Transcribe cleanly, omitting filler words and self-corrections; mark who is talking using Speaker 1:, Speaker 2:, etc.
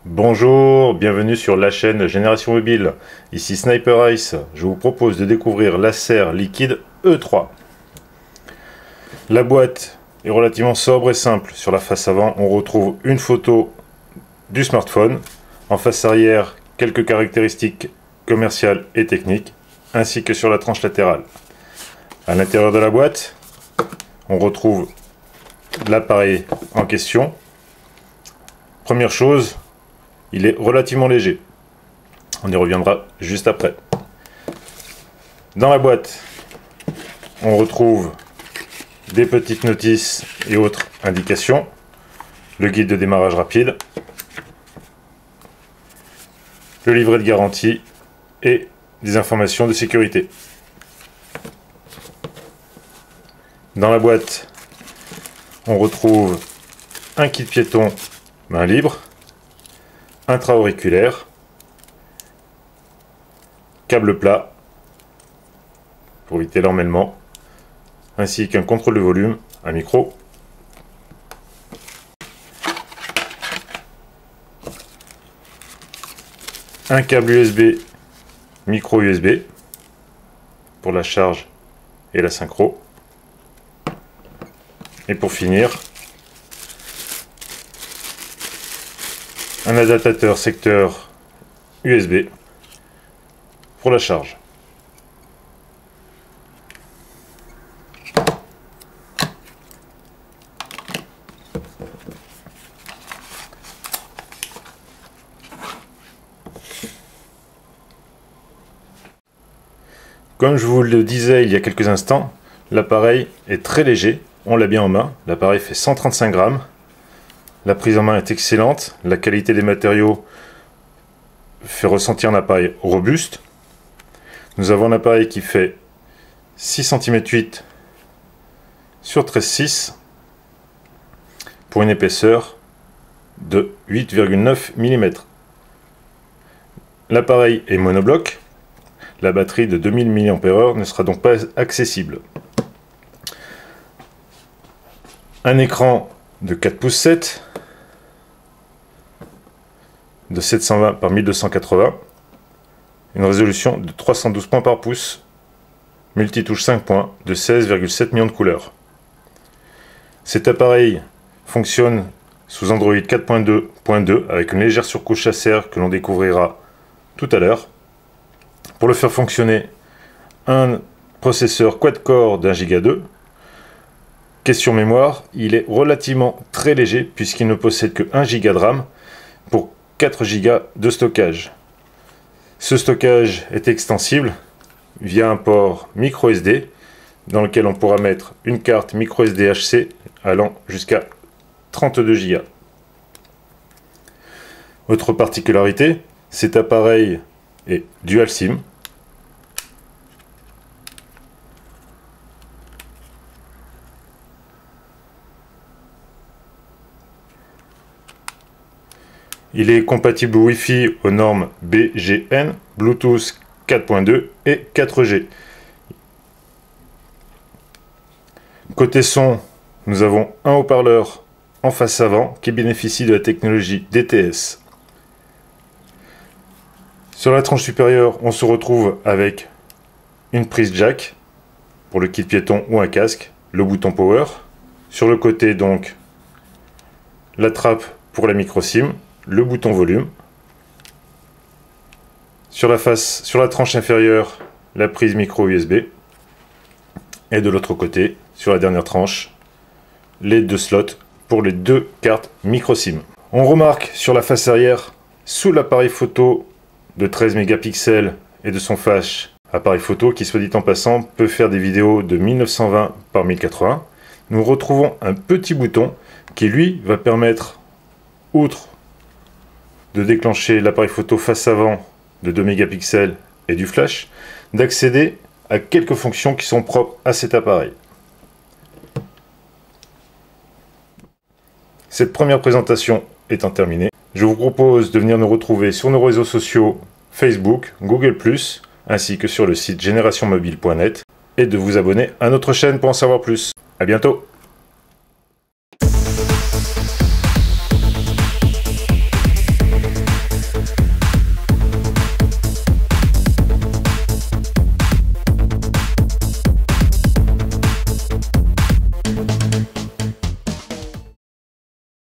Speaker 1: Bonjour, bienvenue sur la chaîne Génération Mobile. Ici Sniper Ice. Je vous propose de découvrir l'Acer Liquid E3. La boîte est relativement sobre et simple. Sur la face avant, on retrouve une photo du smartphone. En face arrière, quelques caractéristiques commerciales et techniques, ainsi que sur la tranche latérale. À l'intérieur de la boîte, on retrouve l'appareil en question. Première chose, il est relativement léger. On y reviendra juste après. Dans la boîte, on retrouve des petites notices et autres indications, le guide de démarrage rapide, le livret de garantie et des informations de sécurité. Dans la boîte, on retrouve un kit piéton main libre, intra-auriculaire, câble plat pour éviter l'emmêlement, ainsi qu'un contrôle de volume, un micro, un câble USB, micro USB pour la charge et la synchro, et pour finir, un adaptateur secteur USB pour la charge. Comme je vous le disais il y a quelques instants, l'appareil est très léger, on l'a bien en main, l'appareil fait 135 grammes. La prise en main est excellente, la qualité des matériaux fait ressentir un appareil robuste. Nous avons un appareil qui fait 6 cm 8 sur 13,6 pour une épaisseur de 8,9 mm. L'appareil est monobloc, la batterie de 2000 mAh ne sera donc pas accessible. Un écran de 4,7 pouces de 720 par 1280, une résolution de 312 points par pouce, multitouche 5 points de 16,7 millions de couleurs. Cet appareil fonctionne sous Android 4.2.2 avec une légère surcouche Acer que l'on découvrira tout à l'heure. Pour le faire fonctionner, un processeur quad-core d'1 Go 2. Question mémoire, il est relativement très léger puisqu'il ne possède que 1 Go de RAM pour 4 Go de stockage. Ce stockage est extensible via un port micro SD dans lequel on pourra mettre une carte micro SD HC allant jusqu'à 32 Go. Autre particularité, cet appareil est dual SIM. Il est compatible Wi-Fi aux normes BGN, Bluetooth 4.2 et 4G. Côté son, nous avons un haut-parleur en face avant qui bénéficie de la technologie DTS. Sur la tranche supérieure, on se retrouve avec une prise jack pour le kit piéton ou un casque, le bouton power. Sur le côté donc, la trappe pour la micro SIM, le bouton volume. Sur la tranche inférieure, la prise micro USB. Et de l'autre côté, sur la dernière tranche, les deux slots pour les deux cartes micro SIM. On remarque sur la face arrière, sous l'appareil photo de 13 mégapixels et de son flash, appareil photo qui, soit dit en passant, peut faire des vidéos de 1920 par 1080, nous retrouvons un petit bouton qui lui va permettre, outre de déclencher l'appareil photo face avant de 2 mégapixels et du flash, d'accéder à quelques fonctions qui sont propres à cet appareil. Cette première présentation étant terminée, je vous propose de venir nous retrouver sur nos réseaux sociaux Facebook, Google+, ainsi que sur le site générationmobile.net et de vous abonner à notre chaîne pour en savoir plus. À bientôt!